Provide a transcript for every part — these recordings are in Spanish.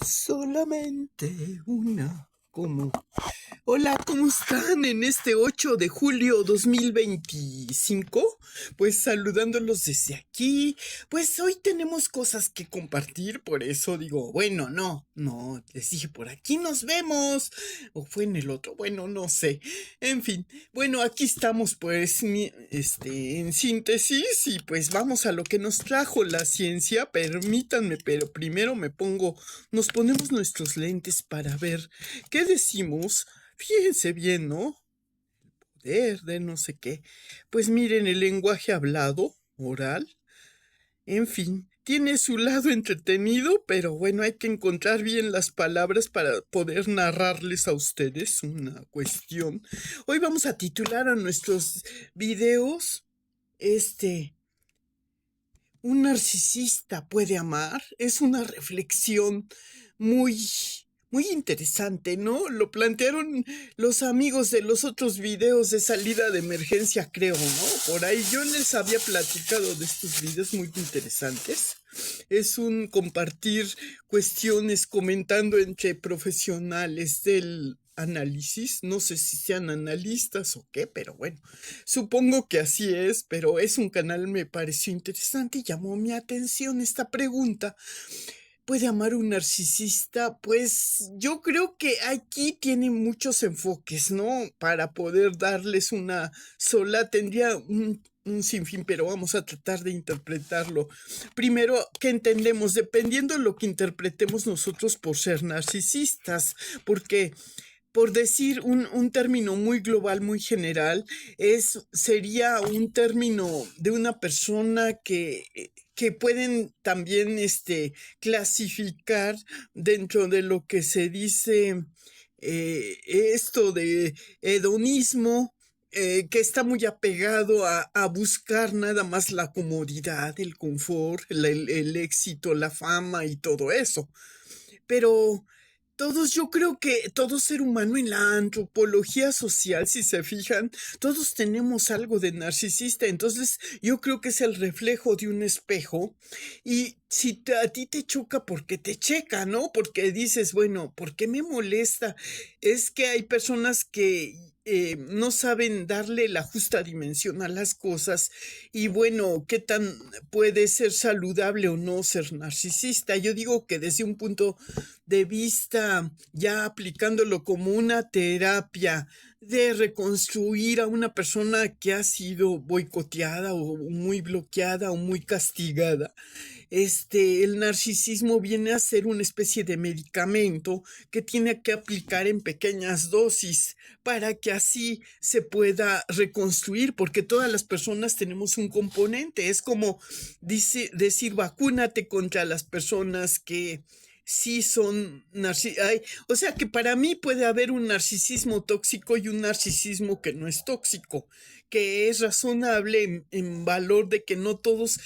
Solamente una como... Hola, ¿cómo están en este 8 de julio 2025? Pues saludándolos desde aquí. Pues hoy tenemos cosas que compartir, por eso digo, bueno, no, les dije por aquí nos vemos. O fue en el otro, bueno, no sé. En fin, bueno, aquí estamos pues en síntesis y pues vamos a lo que nos trajo la ciencia. Permítanme, pero primero nos ponemos nuestros lentes para ver qué decimos. Fíjense bien, ¿no? De no sé qué. Pues miren, el lenguaje hablado, oral, en fin, tiene su lado entretenido, pero bueno, hay que encontrar bien las palabras para poder narrarles a ustedes una cuestión. Hoy vamos a titular a nuestros videos, ¿un narcisista puede amar? Es una reflexión muy, muy interesante, ¿no? Lo plantearon los amigos de los otros videos de salida de emergencia, creo, ¿no? Por ahí yo les había platicado de estos videos muy interesantes. Es un compartir cuestiones comentando entre profesionales del análisis. No sé si sean analistas o qué, pero bueno, supongo que así es, pero es un canal, me pareció interesante y llamó mi atención esta pregunta. ¿Puede amar un narcisista? Pues yo creo que aquí tiene muchos enfoques, ¿no? Para poder darles una sola, tendría un sinfín, pero vamos a tratar de interpretarlo. Primero, ¿qué entendemos? Dependiendo de lo que interpretemos nosotros por ser narcisistas, porque por decir un término muy global, muy general, sería un término de una persona que pueden también clasificar dentro de lo que se dice esto de hedonismo, que está muy apegado a buscar nada más la comodidad, el confort, el éxito, la fama y todo eso. Pero yo creo que todo ser humano en la antropología social, si se fijan, todos tenemos algo de narcisista. Entonces, yo creo que es el reflejo de un espejo. Y si a ti te choca, porque te checa, ¿no? Porque dices, bueno, ¿por qué me molesta? Es que hay personas que no saben darle la justa dimensión a las cosas. Y bueno, ¿qué tan puede ser saludable o no ser narcisista? Yo digo que desde un punto de vista, ya aplicándolo como una terapia de reconstruir a una persona que ha sido boicoteada o muy bloqueada o muy castigada. El narcisismo viene a ser una especie de medicamento que tiene que aplicar en pequeñas dosis para que así se pueda reconstruir, porque todas las personas tenemos un componente. Es como decir, vacúnate contra las personas que sí son narcisistas. O sea que para mí puede haber un narcisismo tóxico y un narcisismo que no es tóxico, que es razonable en valor de que no todos,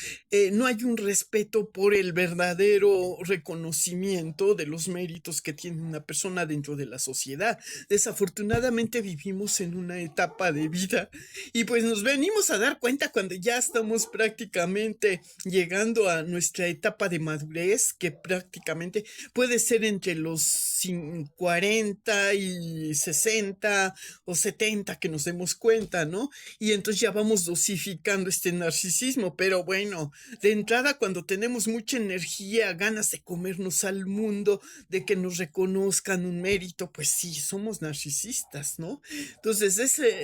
no hay un respeto por el verdadero reconocimiento de los méritos que tiene una persona dentro de la sociedad. Desafortunadamente vivimos en una etapa de vida y pues nos venimos a dar cuenta cuando ya estamos prácticamente llegando a nuestra etapa de madurez, que prácticamente puede ser entre los 40 y 60 o 70 que nos demos cuenta, ¿no? Y entonces ya vamos dosificando este narcisismo, pero bueno, de entrada cuando tenemos mucha energía, ganas de comernos al mundo, de que nos reconozcan un mérito, pues sí, somos narcisistas, ¿no? Entonces,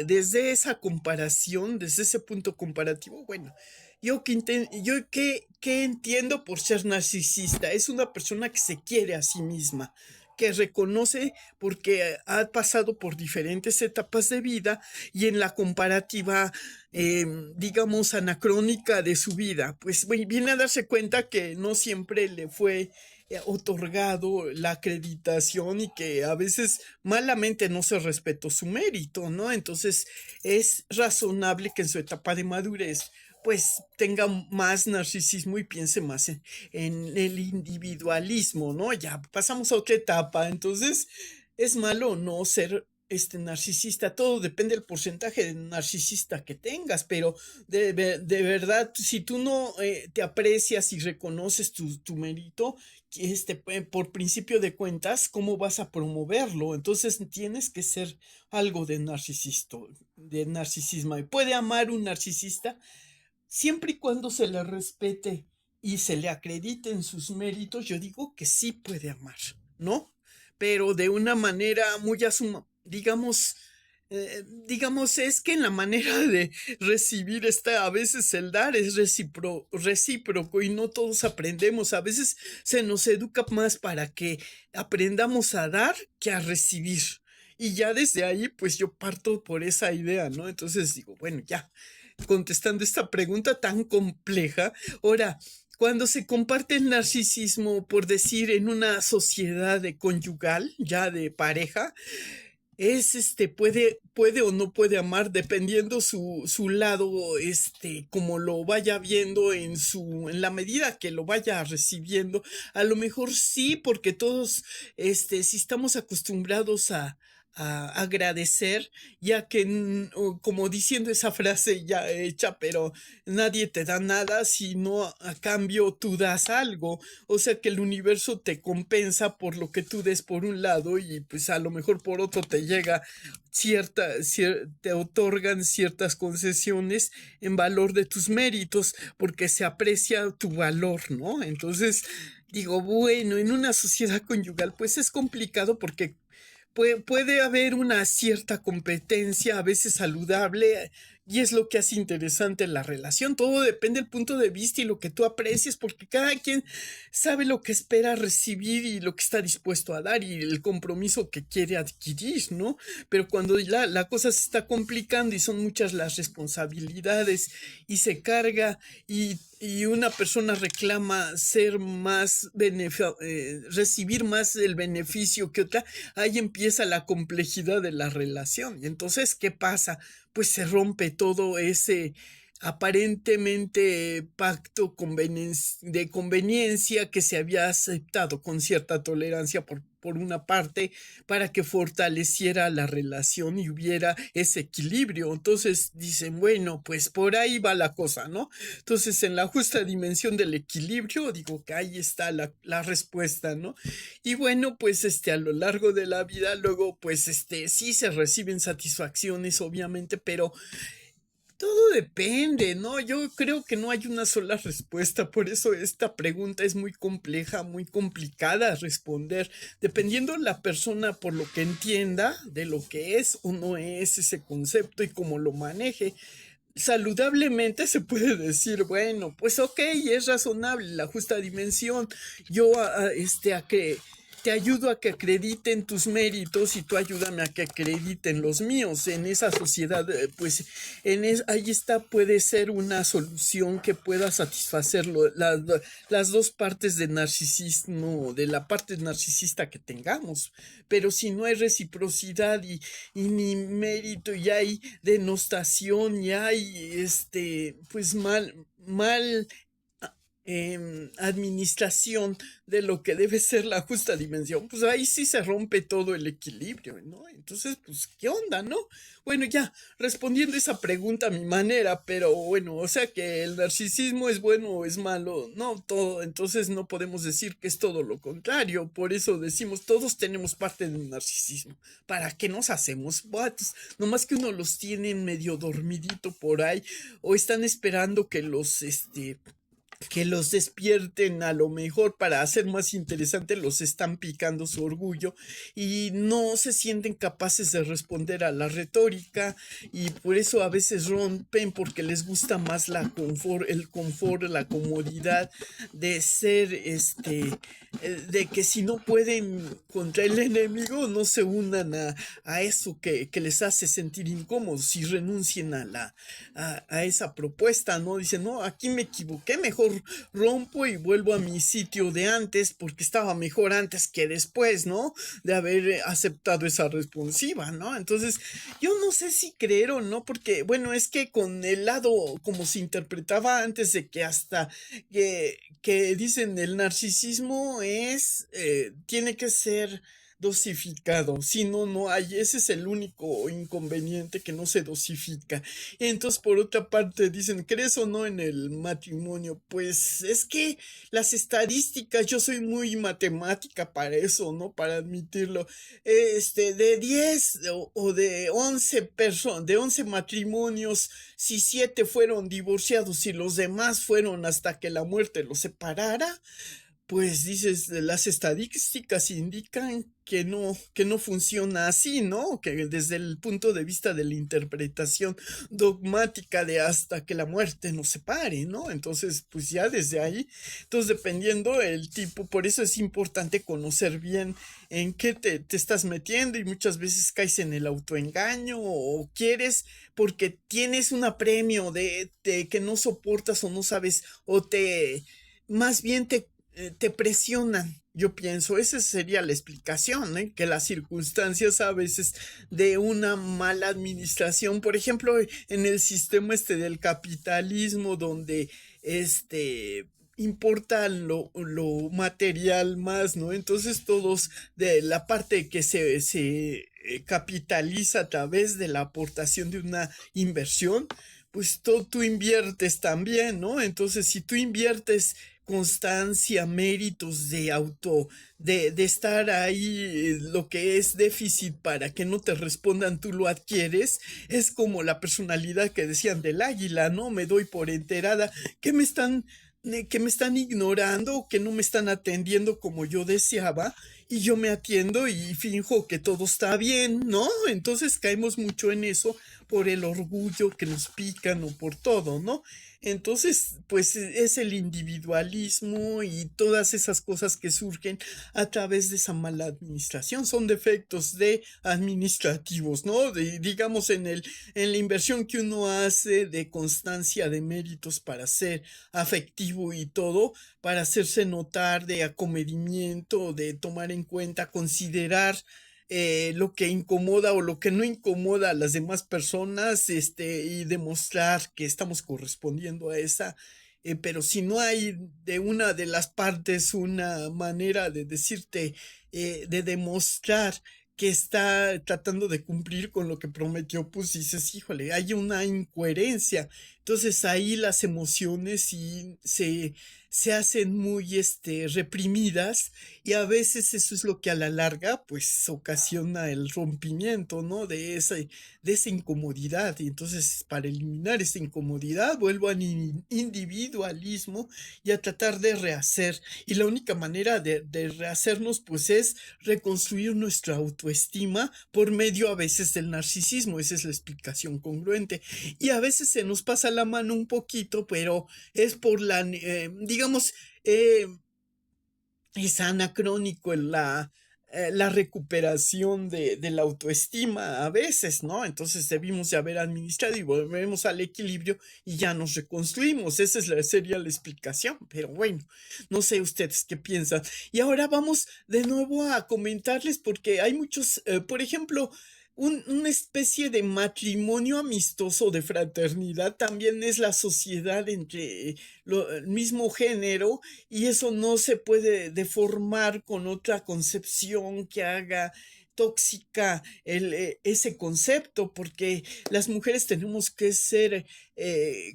desde esa comparación, desde ese punto comparativo, bueno, ¿qué entiendo por ser narcisista? Es una persona que se quiere a sí misma, que reconoce porque ha pasado por diferentes etapas de vida y en la comparativa, digamos, anacrónica de su vida, pues viene a darse cuenta que no siempre le fue otorgado la acreditación y que a veces malamente no se respetó su mérito, ¿no? Entonces es razonable que en su etapa de madurez pues tenga más narcisismo y piense más en el individualismo, ¿no? Ya pasamos a otra etapa, entonces es malo no ser narcisista, todo depende del porcentaje de narcisista que tengas, pero de verdad, si tú no te aprecias y reconoces tu mérito, por principio de cuentas, ¿cómo vas a promoverlo? Entonces tienes que ser algo de narcisismo. Y puede amar un narcisista siempre y cuando se le respete y se le acrediten sus méritos, yo digo que sí puede amar, ¿no? Pero de una manera muy digamos, digamos, es que en la manera de recibir está, a veces el dar es recíproco y no todos aprendemos. A veces se nos educa más para que aprendamos a dar que a recibir. Y ya desde ahí, pues yo parto por esa idea, ¿no? Entonces digo, bueno, ya, contestando esta pregunta tan compleja. Ahora, cuando se comparte el narcisismo, por decir, en una sociedad de conyugal, ya de pareja, puede o no puede amar dependiendo su lado, como lo vaya viendo en la medida que lo vaya recibiendo. A lo mejor sí, porque todos, si estamos acostumbrados a agradecer, ya que, como diciendo esa frase ya hecha, pero nadie te da nada, sino a cambio tú das algo. O sea que el universo te compensa por lo que tú des por un lado y pues a lo mejor por otro te llega te otorgan ciertas concesiones en valor de tus méritos porque se aprecia tu valor, ¿no? Entonces digo, bueno, en una sociedad conyugal pues es complicado porque puede haber una cierta competencia, a veces saludable, y es lo que hace interesante la relación. Todo depende del punto de vista y lo que tú aprecies, porque cada quien sabe lo que espera recibir y lo que está dispuesto a dar y el compromiso que quiere adquirir, ¿no? Pero cuando la cosa se está complicando y son muchas las responsabilidades y se carga y una persona reclama ser más recibir más el beneficio que otra, ahí empieza la complejidad de la relación. Y entonces, ¿qué pasa? Pues se rompe todo ese aparentemente pacto de conveniencia que se había aceptado con cierta tolerancia por una parte para que fortaleciera la relación y hubiera ese equilibrio. Entonces dicen, bueno, pues por ahí va la cosa, ¿no? Entonces, en la justa dimensión del equilibrio, digo que ahí está la respuesta, ¿no? Y bueno, pues a lo largo de la vida, luego, pues sí se reciben satisfacciones, obviamente, pero todo depende, ¿no? Yo creo que no hay una sola respuesta, por eso esta pregunta es muy compleja, muy complicada a responder, dependiendo la persona por lo que entienda de lo que es o no es ese concepto y cómo lo maneje. Saludablemente se puede decir, bueno, pues ok, es razonable la justa dimensión. Yo a que te ayudo a que acrediten tus méritos y tú ayúdame a que acrediten los míos. En esa sociedad, pues ahí está, puede ser una solución que pueda satisfacer las dos partes de narcisismo, de la parte narcisista que tengamos. Pero si no hay reciprocidad y ni mérito y hay denostación y hay pues mal administración de lo que debe ser la justa dimensión, pues ahí sí se rompe todo el equilibrio, ¿no? Entonces, pues, ¿qué onda, no? Bueno, ya, respondiendo esa pregunta a mi manera, pero bueno, o sea que el narcisismo es bueno o es malo, no todo, entonces no podemos decir que es todo lo contrario, por eso decimos, todos tenemos parte del narcisismo. ¿Para qué nos hacemos vatos? Nomás que uno los tiene medio dormidito por ahí, o están esperando que los despierten a lo mejor para hacer más interesante, los están picando su orgullo y no se sienten capaces de responder a la retórica y por eso a veces rompen porque les gusta más el confort, la comodidad de ser de que si no pueden contra el enemigo no se unan a eso que les hace sentir incómodos y renuncien a esa propuesta, ¿no? Dicen, no, aquí me equivoqué, mejor rompo y vuelvo a mi sitio de antes porque estaba mejor antes que después, ¿no? De haber aceptado esa responsiva, ¿no? Entonces, yo no sé si creer o no, porque, bueno, es que con el lado como se interpretaba antes de que hasta que dicen el narcisismo tiene que ser dosificado. Si no, no hay. Ese es el único inconveniente, que no se dosifica. Entonces, por otra parte, dicen, ¿crees o no en el matrimonio? Pues es que las estadísticas, yo soy muy matemática para eso, ¿no? Para admitirlo. De 10 o de 11 personas, de 11 matrimonios, si 7 fueron divorciados y los demás fueron hasta que la muerte los separara, pues dices, las estadísticas indican que no funciona así, ¿no? Que desde el punto de vista de la interpretación dogmática de hasta que la muerte nos separe, ¿no? Entonces, pues ya desde ahí, entonces dependiendo el tipo, por eso es importante conocer bien en qué te estás metiendo, y muchas veces caes en el autoengaño o quieres porque tienes un apremio de que no soportas o no sabes o más bien te presionan. Yo pienso, esa sería la explicación, ¿eh? Que las circunstancias a veces de una mala administración, por ejemplo, en el sistema del capitalismo, donde importa lo material más, ¿no? Entonces todos de la parte que se capitaliza a través de la aportación de una inversión, pues tú inviertes también, ¿no? Entonces, si tú inviertes constancia, méritos de estar ahí, lo que es déficit para que no te respondan, tú lo adquieres. Es como la personalidad que decían del águila, ¿no? Me doy por enterada que que me están ignorando, que no me están atendiendo como yo deseaba, y yo me atiendo y finjo que todo está bien, ¿no? Entonces caemos mucho en eso por el orgullo que nos pican o por todo, ¿no? Entonces, pues es el individualismo y todas esas cosas que surgen a través de esa mala administración. Son defectos de administrativos, ¿no? Digamos en la inversión que uno hace de constancia, de méritos para ser afectivo y todo, para hacerse notar, de acomedimiento, de tomar en cuenta, considerar lo que incomoda o lo que no incomoda a las demás personas, y demostrar que estamos correspondiendo a esa. Pero si no hay de una de las partes una manera de decirte, de demostrar que está tratando de cumplir con lo que prometió, pues dices, híjole, hay una incoherencia. Entonces ahí las emociones sí se hacen muy reprimidas, y a veces eso es lo que a la larga pues ocasiona el rompimiento, ¿no? De esa incomodidad. Y entonces, para eliminar esa incomodidad, vuelvo al individualismo y a tratar de rehacer. Y la única manera de rehacernos pues es reconstruir nuestra autoestima por medio a veces del narcisismo. Esa es la explicación congruente. Y a veces se nos pasa la mano un poquito, pero es por digamos, eh, es anacrónico en la recuperación de la autoestima a veces, ¿no? Entonces debimos de haber administrado y volvemos al equilibrio y ya nos reconstruimos. Esa sería la explicación, pero bueno, no sé ustedes qué piensan. Y ahora vamos de nuevo a comentarles, porque hay muchos, por ejemplo, una especie de matrimonio amistoso de fraternidad también es la sociedad entre el mismo género, y eso no se puede deformar con otra concepción que haga tóxica ese concepto, porque las mujeres tenemos que ser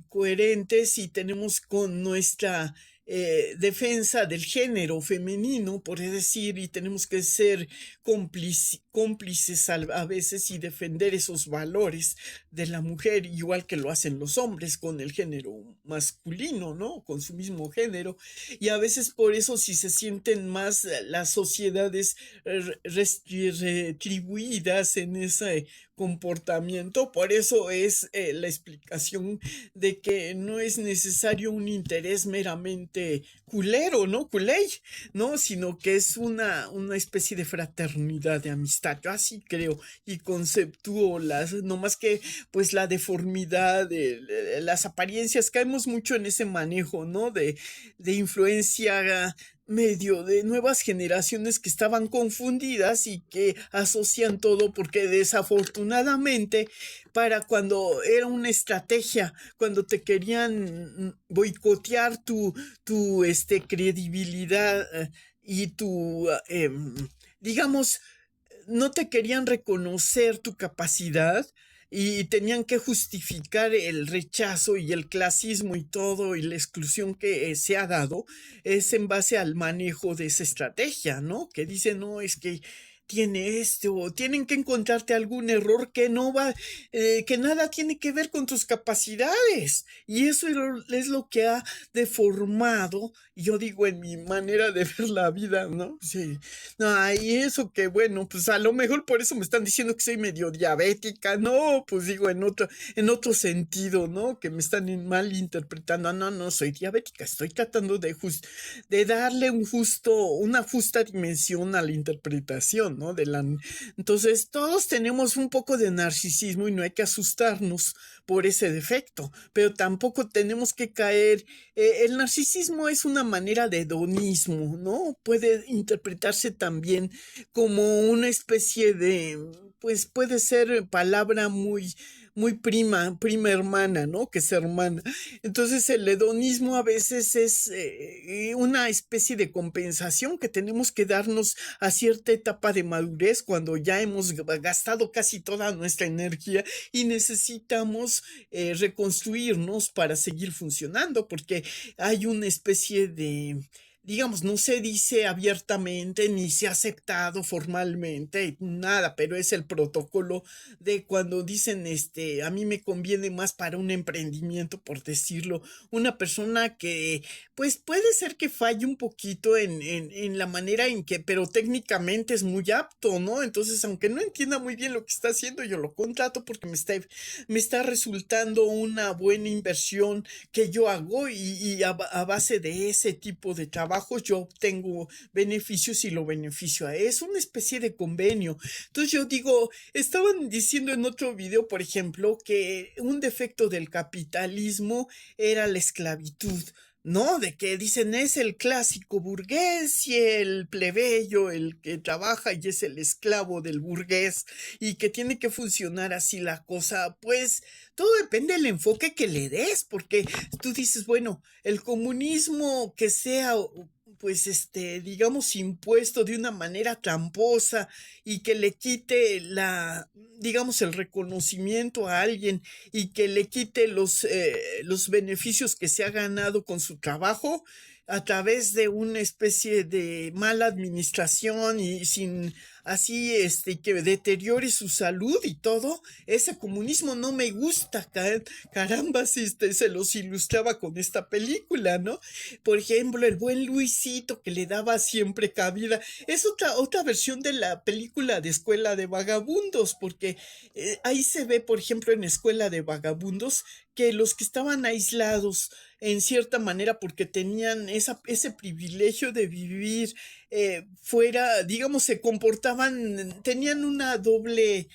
coherentes y tenemos con nuestra defensa del género femenino, por decir, y tenemos que ser cómplices a veces y defender esos valores de la mujer, igual que lo hacen los hombres con el género masculino, ¿no? Con su mismo género. Y a veces por eso, si se sienten más las sociedades retribuidas en ese comportamiento, por eso es la explicación de que no es necesario un interés meramente culero, ¿no? Culé, ¿no? Sino que es una especie de fraternidad, de amistad. Yo así creo y conceptúo no más que pues la deformidad de las apariencias. Caemos mucho en ese manejo, ¿no? De influencia medio de nuevas generaciones que estaban confundidas y que asocian todo, porque desafortunadamente, para cuando era una estrategia, cuando te querían boicotear tu credibilidad, y tu, digamos, no te querían reconocer tu capacidad y tenían que justificar el rechazo y el clasismo y todo y la exclusión que se ha dado es en base al manejo de esa estrategia, ¿no? Que dicen, no, es que tiene esto, o tienen que encontrarte algún error que no va, que nada tiene que ver con tus capacidades. Y eso es lo que ha deformado, yo digo, en mi manera de ver la vida, ¿no? Sí. No, y eso que bueno, pues a lo mejor por eso me están diciendo que soy medio diabética, no, pues digo en otro sentido, ¿no? Que me están mal interpretando. No, no soy diabética, estoy tratando de darle una justa dimensión a la interpretación, ¿no? Entonces, todos tenemos un poco de narcisismo y no hay que asustarnos por ese defecto, pero tampoco tenemos que caer. El narcisismo es una manera de hedonismo, ¿no? Puede interpretarse también como una especie de, pues puede ser palabra muy prima hermana, ¿no? Que es hermana. Entonces el hedonismo a veces es una especie de compensación que tenemos que darnos a cierta etapa de madurez cuando ya hemos gastado casi toda nuestra energía y necesitamos reconstruirnos para seguir funcionando, porque hay una especie de, digamos, no se dice abiertamente ni se ha aceptado formalmente, nada, pero es el protocolo de cuando dicen, a mí me conviene más para un emprendimiento, por decirlo, una persona que, pues puede ser que falle un poquito en la manera en que, pero técnicamente es muy apto, ¿no? Entonces, aunque no entienda muy bien lo que está haciendo, yo lo contrato porque me está resultando una buena inversión que yo hago y a base de ese tipo de trabajos yo obtengo beneficios y lo beneficio a él. Es una especie de convenio. Entonces yo digo, estaban diciendo en otro video, por ejemplo, que un defecto del capitalismo era la esclavitud. ¿No? De que dicen es el clásico burgués y el plebeyo, el que trabaja y es el esclavo del burgués y que tiene que funcionar así la cosa. Pues todo depende del enfoque que le des, porque tú dices, bueno, el comunismo que sea, pues, digamos, impuesto de una manera tramposa y que le quite digamos, el reconocimiento a alguien y que le quite los beneficios que se ha ganado con su trabajo a través de una especie de mala administración y sin así, que deteriore su salud y todo, ese comunismo no me gusta, caramba, si se los ilustraba con esta película, ¿no? Por ejemplo, el buen Luisito que le daba siempre cabida, es otra versión de la película de Escuela de Vagabundos, porque ahí se ve, por ejemplo, en Escuela de Vagabundos, que los que estaban aislados en cierta manera porque tenían ese privilegio de vivir fuera, digamos, se comportaban, tenían una dualidad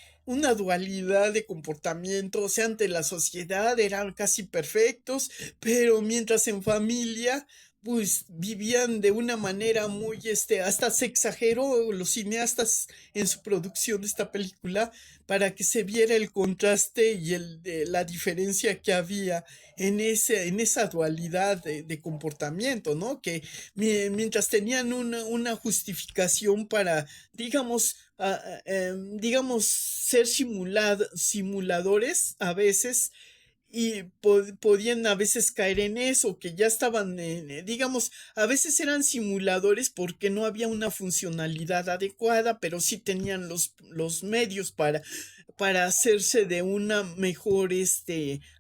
de comportamiento, o sea, ante la sociedad eran casi perfectos, pero mientras en familia, pues vivían de una manera muy, hasta se exageró los cineastas en su producción de esta película para que se viera el contraste y la diferencia que había en esa dualidad de comportamiento, ¿no? Que mientras tenían una justificación para, digamos, digamos, ser simuladores a veces y podían a veces caer en eso, que ya estaban, digamos, a veces eran simuladores porque no había una funcionalidad adecuada, pero sí tenían los medios para hacerse de una mejor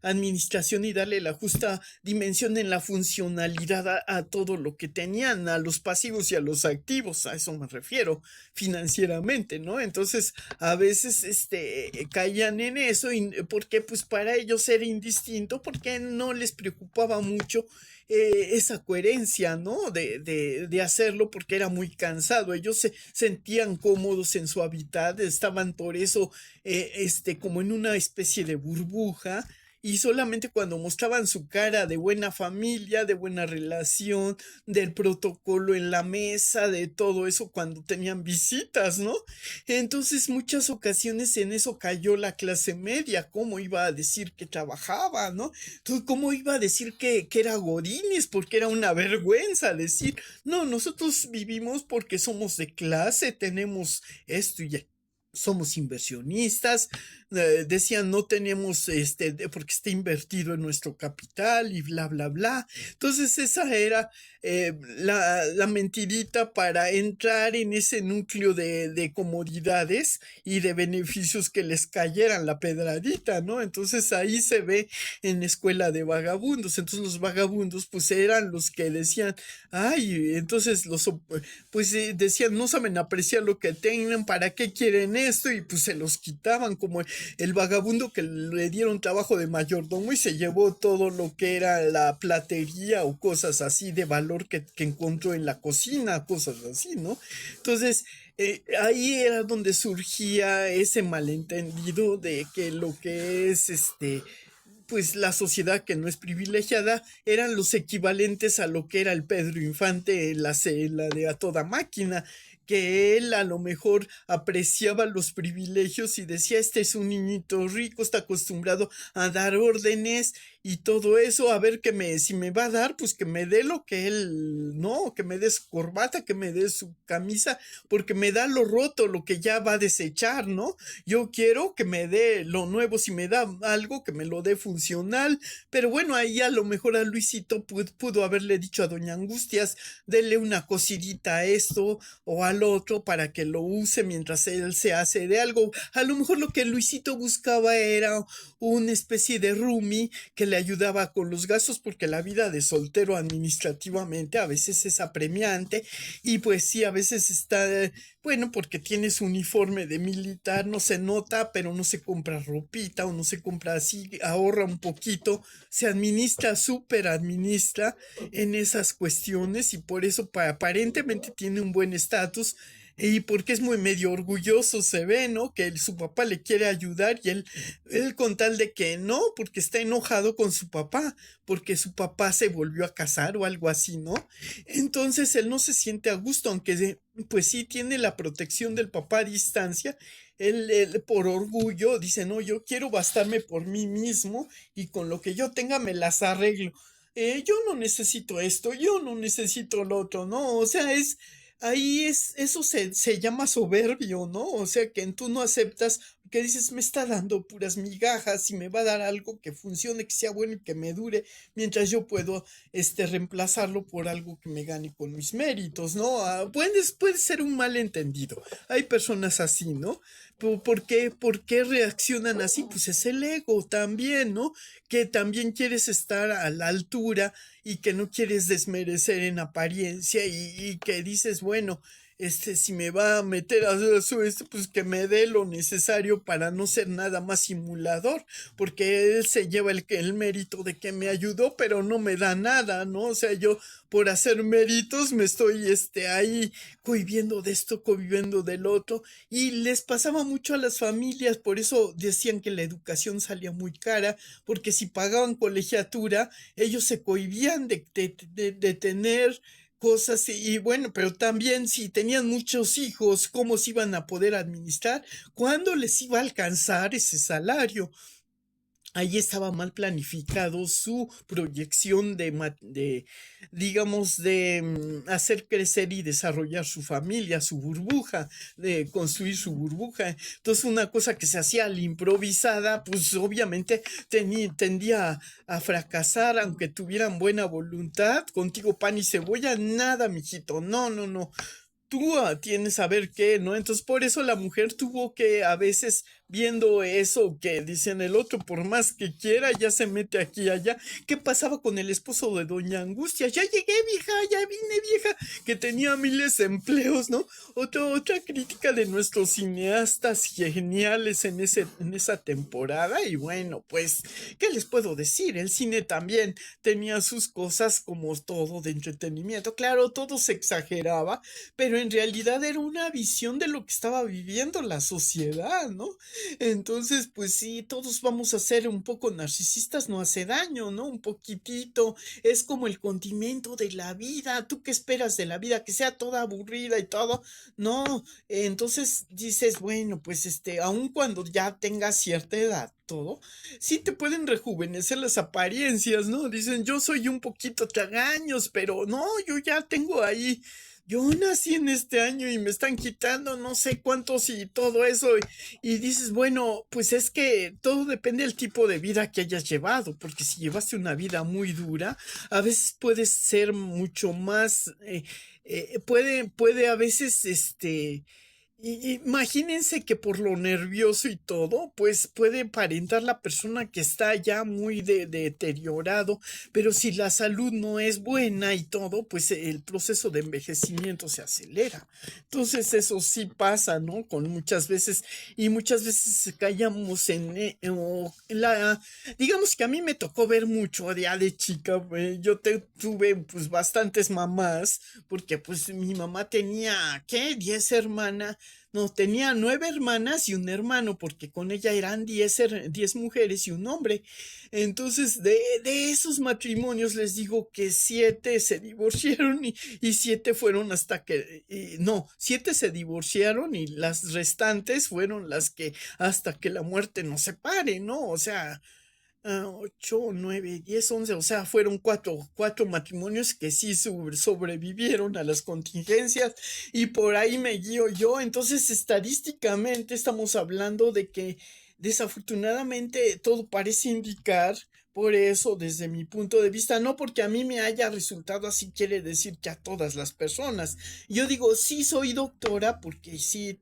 administración y darle la justa dimensión en la funcionalidad a todo lo que tenían, a los pasivos y a los activos, a eso me refiero, financieramente, ¿no? Entonces, a veces caían en eso, porque pues para ellos era indistinto, porque no les preocupaba mucho esa coherencia, ¿no? De hacerlo porque era muy cansado. Ellos se sentían cómodos en su hábitat, estaban por eso como en una especie de burbuja. Y solamente cuando mostraban su cara de buena familia, de buena relación, del protocolo en la mesa, de todo eso cuando tenían visitas, ¿no? Entonces muchas ocasiones en eso cayó la clase media. ¿Cómo iba a decir que trabajaba, no? Entonces, ¿cómo iba a decir que era Godínez? Porque era una vergüenza decir, no, nosotros vivimos porque somos de clase, tenemos esto y somos inversionistas, decían no tenemos porque está invertido en nuestro capital y bla, bla, bla. Entonces esa era la mentirita para entrar en ese núcleo de comodidades y de beneficios que les cayeran la pedradita, ¿no? Entonces ahí se ve en escuela de vagabundos. Entonces los vagabundos pues eran los que decían, ay, entonces pues decían, no saben apreciar lo que tienen, ¿para qué quieren esto? Y pues se los quitaban, como el vagabundo que le dieron trabajo de mayordomo y se llevó todo lo que era la platería o cosas así de valor que encontró en la cocina, cosas así, ¿no? Entonces, ahí era donde surgía ese malentendido de que lo que es pues la sociedad que no es privilegiada eran los equivalentes a lo que era el Pedro Infante en la celda de A Toda Máquina, que él a lo mejor apreciaba los privilegios y decía, este es un niñito rico, está acostumbrado a dar órdenes y todo eso, a ver si me va a dar, pues que me dé lo que él, no, que me dé su corbata, que me dé su camisa, porque me da lo roto, lo que ya va a desechar, ¿no? Yo quiero que me dé lo nuevo, si me da algo, que me lo dé funcional, pero bueno, ahí a lo mejor a Luisito pudo haberle dicho a Doña Angustias, dele una cosidita a esto o al otro para que lo use mientras él se hace de algo. A lo mejor lo que Luisito buscaba era una especie de roomie que le ayudaba con los gastos, porque la vida de soltero administrativamente a veces es apremiante y pues sí, a veces está, bueno, porque tiene su uniforme de militar, no se nota, pero no se compra ropita o no se compra así, ahorra un poquito, se administra, súper administra en esas cuestiones y por eso aparentemente tiene un buen estatus y porque es muy medio orgulloso, se ve, ¿no? Que su papá le quiere ayudar y él con tal de que no, porque está enojado con su papá, porque su papá se volvió a casar o algo así, ¿no? Entonces él no se siente a gusto, aunque pues sí tiene la protección del papá a distancia. Él por orgullo dice, no, yo quiero bastarme por mí mismo y con lo que yo tenga me las arreglo. Yo no necesito esto, yo no necesito lo otro, ¿no? O sea, eso se llama soberbio, ¿no? O sea, que tú no aceptas, que dices, me está dando puras migajas y me va a dar algo que funcione, que sea bueno y que me dure, mientras yo puedo, reemplazarlo por algo que me gane con mis méritos, ¿no? Puede ser un malentendido. Hay personas así, ¿no? ¿Por qué reaccionan así? Pues es el ego también, ¿no? Que también quieres estar a la altura y que no quieres desmerecer en apariencia y que dices, bueno, si me va a meter a su pues que me dé lo necesario para no ser nada más simulador, porque él se lleva el mérito de que me ayudó, pero no me da nada, ¿no? O sea, yo por hacer méritos me estoy, ahí cohibiendo de esto, cohibiendo del otro, y les pasaba mucho a las familias, por eso decían que la educación salía muy cara, porque si pagaban colegiatura, ellos se cohibían de tener cosas y bueno, pero también si tenían muchos hijos, ¿cómo se iban a poder administrar? ¿Cuándo les iba a alcanzar ese salario? Ahí estaba mal planificado su proyección digamos, de hacer crecer y desarrollar su familia, su burbuja, de construir su burbuja. Entonces, una cosa que se hacía al improvisada, pues obviamente tendía a fracasar, aunque tuvieran buena voluntad. Contigo pan y cebolla, nada, mijito. No, no, no, tú tienes a ver qué, ¿no? Entonces por eso la mujer tuvo que a veces viendo eso que dicen el otro, por más que quiera, ya se mete aquí y allá. ¿Qué pasaba con el esposo de Doña Angustia? Ya llegué, vieja, ya vine, vieja, que tenía miles de empleos, ¿no? Otra crítica de nuestros cineastas geniales en esa temporada. Y bueno, pues, ¿qué les puedo decir? El cine también tenía sus cosas como todo de entretenimiento. Claro, todo se exageraba, pero en realidad era una visión de lo que estaba viviendo la sociedad, ¿no? Entonces, pues sí, todos vamos a ser un poco narcisistas, no hace daño, ¿no? Un poquitito, es como el condimento de la vida. ¿Tú qué esperas de la vida? Que sea toda aburrida y todo. No, entonces dices, bueno, pues aun cuando ya tengas cierta edad, todo, sí te pueden rejuvenecer las apariencias, ¿no? Dicen, yo soy un poquito tragaños, pero no, yo ya tengo ahí yo nací en este año y me están quitando no sé cuántos y todo eso. Y dices, bueno, pues es que todo depende del tipo de vida que hayas llevado, porque si llevaste una vida muy dura, a veces puede ser mucho más, puede a veces, imagínense que por lo nervioso y todo, pues puede aparentar la persona que está ya muy deteriorado, pero si la salud no es buena y todo, pues el proceso de envejecimiento se acelera. Entonces eso sí pasa, ¿no? Con muchas veces, y muchas veces callamos o digamos que a mí me tocó ver mucho ya de chica, yo tuve pues bastantes mamás, porque pues mi mamá tenía, ¿qué? 10 hermanas. No, tenía 9 hermanas y un hermano, porque con ella eran 10 mujeres y un hombre. Entonces, de esos matrimonios les digo que 7 se divorciaron y 7 fueron hasta que, no, 7 se divorciaron y las restantes fueron las que hasta que la muerte nos separe, ¿no? O sea, 8, 9, 10, 11, o sea, fueron cuatro matrimonios que sí sobrevivieron a las contingencias y por ahí me guío yo. Entonces, estadísticamente estamos hablando de que desafortunadamente todo parece indicar, por eso, desde mi punto de vista, no porque a mí me haya resultado así, quiere decir que a todas las personas. Yo digo, sí soy doctora porque sí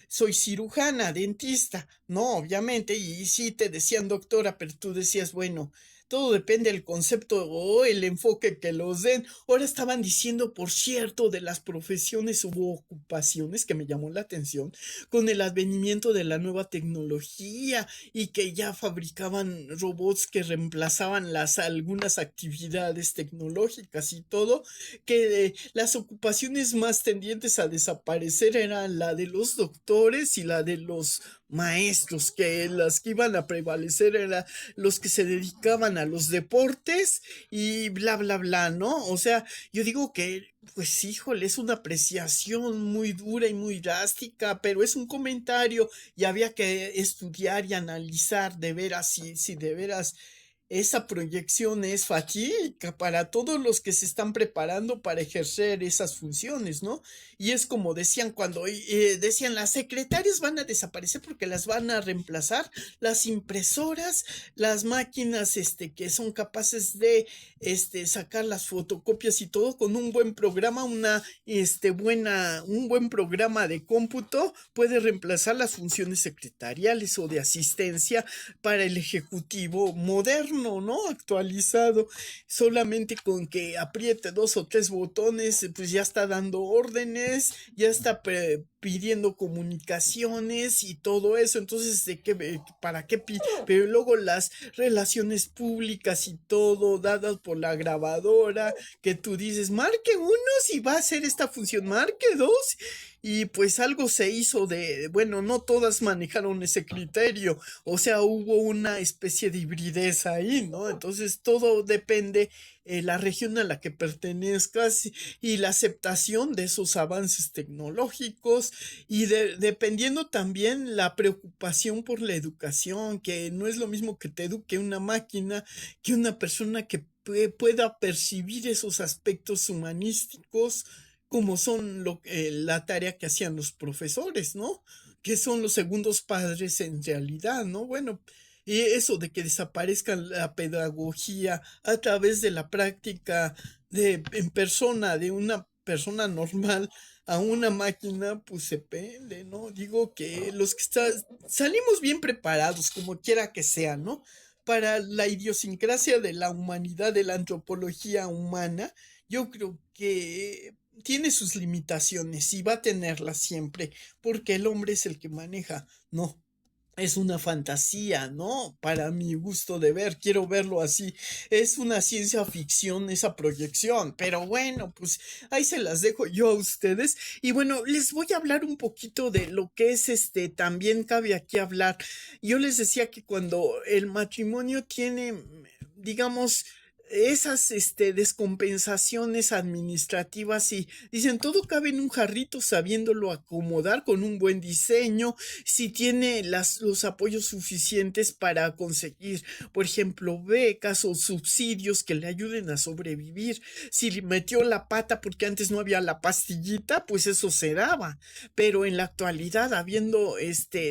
soy cirujana, dentista, no, obviamente, y sí te decían doctora, pero tú decías, bueno, todo depende del concepto o el enfoque que los den. Ahora estaban diciendo, por cierto, de las profesiones u ocupaciones que me llamó la atención con el advenimiento de la nueva tecnología y que ya fabricaban robots que reemplazaban algunas actividades tecnológicas y todo, que las ocupaciones más tendientes a desaparecer eran la de los doctores y la de los maestros, que las que iban a prevalecer eran los que se dedicaban a los deportes y bla, bla, bla, ¿no? O sea, yo digo que, pues híjole, es una apreciación muy dura y muy drástica, pero es un comentario y había que estudiar y analizar de veras si de veras esa proyección es fatídica para todos los que se están preparando para ejercer esas funciones, ¿no? Y es como decían cuando decían las secretarias van a desaparecer porque las van a reemplazar las impresoras, las máquinas que son capaces de sacar las fotocopias y todo con un buen programa, un buen programa de cómputo puede reemplazar las funciones secretariales o de asistencia para el ejecutivo moderno, ¿no? Actualizado, solamente con que apriete 2 o 3 botones, pues ya está dando órdenes, ya está pidiendo comunicaciones y todo eso. Entonces, ¿para qué pide? Pero luego las relaciones públicas y todo, dadas por la grabadora, que tú dices, marque uno si va a hacer esta función, marque dos. Y pues algo se hizo bueno, no todas manejaron ese criterio, o sea, hubo una especie de hibridez ahí, ¿no? Entonces todo depende la región a la que pertenezcas y la aceptación de esos avances tecnológicos y dependiendo también la preocupación por la educación, que no es lo mismo que te eduque una máquina que una persona que pueda percibir esos aspectos humanísticos como son la tarea que hacían los profesores, ¿no? Que son los segundos padres en realidad, ¿no? Bueno, y eso de que desaparezca la pedagogía a través de la práctica en persona de una persona normal a una máquina, pues depende, ¿no? Digo que los que salimos bien preparados, como quiera que sea, ¿no? Para la idiosincrasia de la humanidad, de la antropología humana, yo creo que tiene sus limitaciones y va a tenerlas siempre, porque el hombre es el que maneja, no. Es una fantasía, ¿no? Para mi gusto de ver, quiero verlo así. Es una ciencia ficción esa proyección, pero bueno, pues ahí se las dejo yo a ustedes. Y bueno, les voy a hablar un poquito de lo que es también cabe aquí hablar. Yo les decía que cuando el matrimonio tiene, digamos, esas descompensaciones administrativas y dicen todo cabe en un jarrito sabiéndolo acomodar con un buen diseño, si tiene los apoyos suficientes para conseguir, por ejemplo, becas o subsidios que le ayuden a sobrevivir. Si le metió la pata porque antes no había la pastillita, pues eso se daba. Pero en la actualidad, habiendo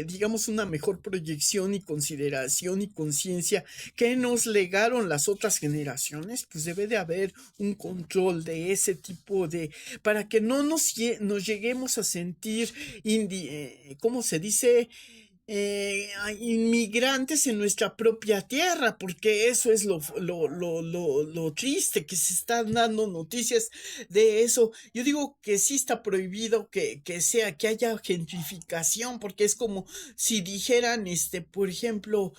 digamos, una mejor proyección y consideración y conciencia que nos legaron las otras generaciones, pues debe de haber un control de ese tipo de, para que no nos lleguemos a sentir, ¿cómo se dice? Inmigrantes en nuestra propia tierra, porque eso es lo triste, que se están dando noticias de eso. Yo digo que sí está prohibido que haya gentrificación, porque es como si dijeran, por ejemplo,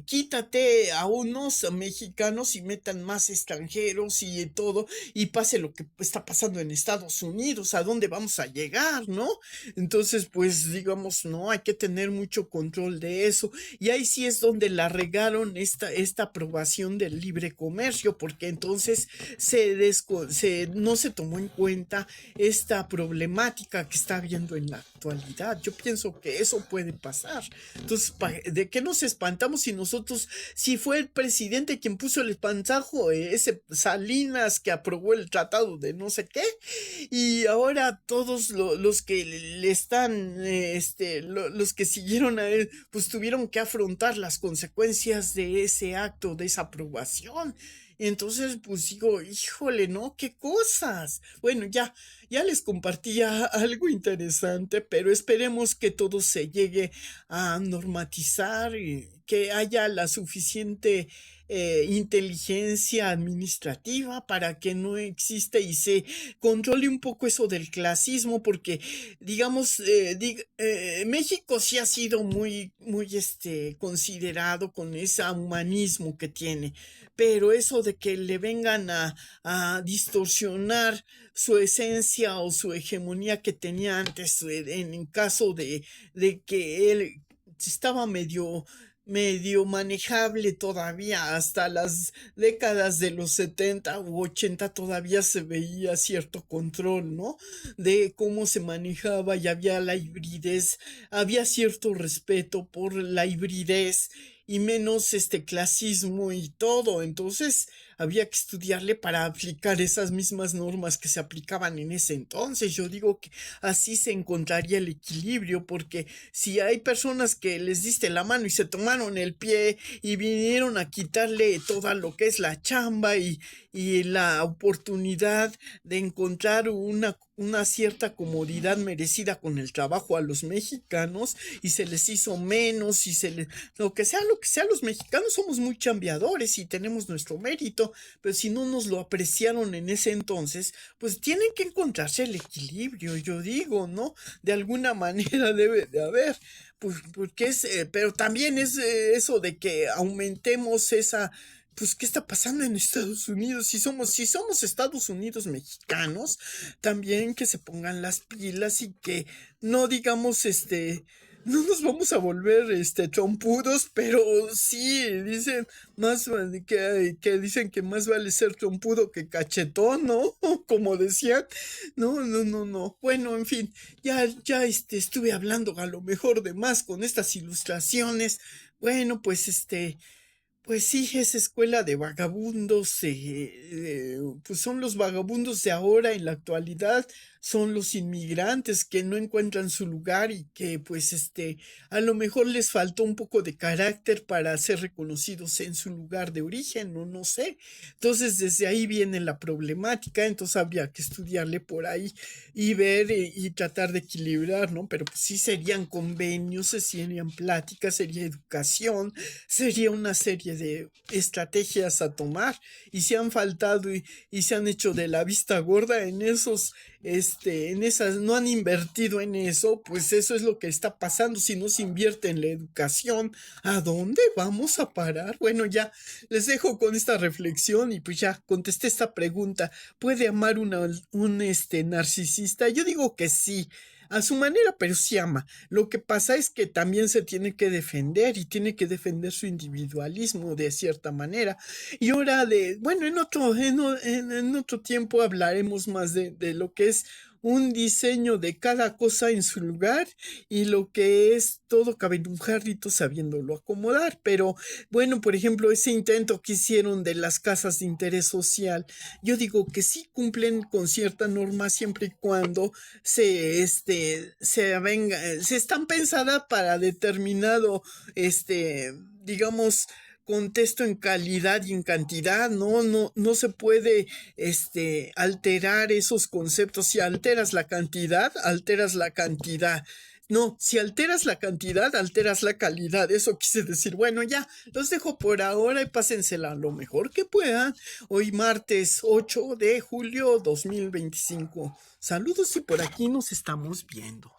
quítate a unos mexicanos y metan más extranjeros y todo, y pase lo que está pasando en Estados Unidos, ¿a dónde vamos a llegar, no? Entonces, pues digamos, no, hay que tener mucho control de eso. Y ahí sí es donde la regaron esta aprobación del libre comercio, porque entonces no se tomó en cuenta esta problemática que está habiendo en la actualidad. Yo pienso que eso puede pasar. Entonces, ¿de qué nos espantamos si nosotros, si fue el presidente quien puso el espantajo, ese Salinas que aprobó el tratado de no sé qué, y ahora todos los que le están, los que siguieron a él, pues tuvieron que afrontar las consecuencias de ese acto, de esa aprobación? Entonces, pues digo, híjole, ¿no? ¿Qué cosas? Bueno, ya les compartía algo interesante, pero esperemos que todo se llegue a normatizar y que haya la suficiente inteligencia administrativa para que no exista y se controle un poco eso del clasismo, porque digamos, México sí ha sido muy considerado con ese humanismo que tiene, pero eso de que le vengan a distorsionar su esencia o su hegemonía que tenía antes, en caso de que él estaba medio manejable todavía, hasta las décadas de los 70 u 80 todavía se veía cierto control, ¿no? De cómo se manejaba y había la hibridez, había cierto respeto por la hibridez y menos clasismo y todo. Entonces había que estudiarle para aplicar esas mismas normas que se aplicaban en ese entonces. Yo digo que así se encontraría el equilibrio, porque si hay personas que les diste la mano y se tomaron el pie y vinieron a quitarle toda lo que es la chamba y la oportunidad de encontrar una cierta comodidad merecida con el trabajo a los mexicanos, y se les hizo menos y lo que sea, los mexicanos somos muy chambeadores y tenemos nuestro mérito, pero si no nos lo apreciaron en ese entonces, pues tienen que encontrarse el equilibrio, yo digo, ¿no? De alguna manera debe de haber, pues porque pero también es eso de que aumentemos esa. Pues, ¿qué está pasando en Estados Unidos? Si somos Estados Unidos mexicanos, también que se pongan las pilas y que no digamos, no nos vamos a volver, trompudos, pero sí, dicen que dicen que más vale ser trompudo que cachetón, ¿no? Como decían. No, no, no, no. Bueno, en fin, ya, estuve hablando a lo mejor de más con estas ilustraciones. Bueno, pues sí, esa escuela de vagabundos, pues son los vagabundos de ahora en la actualidad, son los inmigrantes que no encuentran su lugar y que pues a lo mejor les faltó un poco de carácter para ser reconocidos en su lugar de origen, o no sé. Entonces desde ahí viene la problemática, entonces habría que estudiarle por ahí y ver y tratar de equilibrar, ¿no? Pero pues sí serían convenios, serían pláticas, sería educación, sería una serie de estrategias a tomar, y se han faltado y se han hecho de la vista gorda en esas, no han invertido en eso, pues eso es lo que está pasando. Si no se invierte en la educación, ¿a dónde vamos a parar? Bueno, ya les dejo con esta reflexión y pues ya contesté esta pregunta. ¿Puede amar un narcisista? Yo digo que sí. a su manera, pero sí ama. Lo que pasa es que también se tiene que defender y tiene que defender su individualismo de cierta manera. Y ahora bueno, en otro tiempo hablaremos más de lo que es un diseño de cada cosa en su lugar y lo que es todo cabe en un jarrito sabiéndolo acomodar. Pero bueno, por ejemplo, ese intento que hicieron de las casas de interés social, yo digo que sí cumplen con cierta norma siempre y cuando se están pensadas para determinado, digamos, contexto en calidad y en cantidad, no se puede, alterar esos conceptos. Si alteras la cantidad, alteras la cantidad. No, si alteras la cantidad, alteras la calidad. Eso quise decir. Bueno, ya, los dejo por ahora y pásensela lo mejor que puedan. Hoy martes 8 de julio 2025. Saludos y por aquí nos estamos viendo.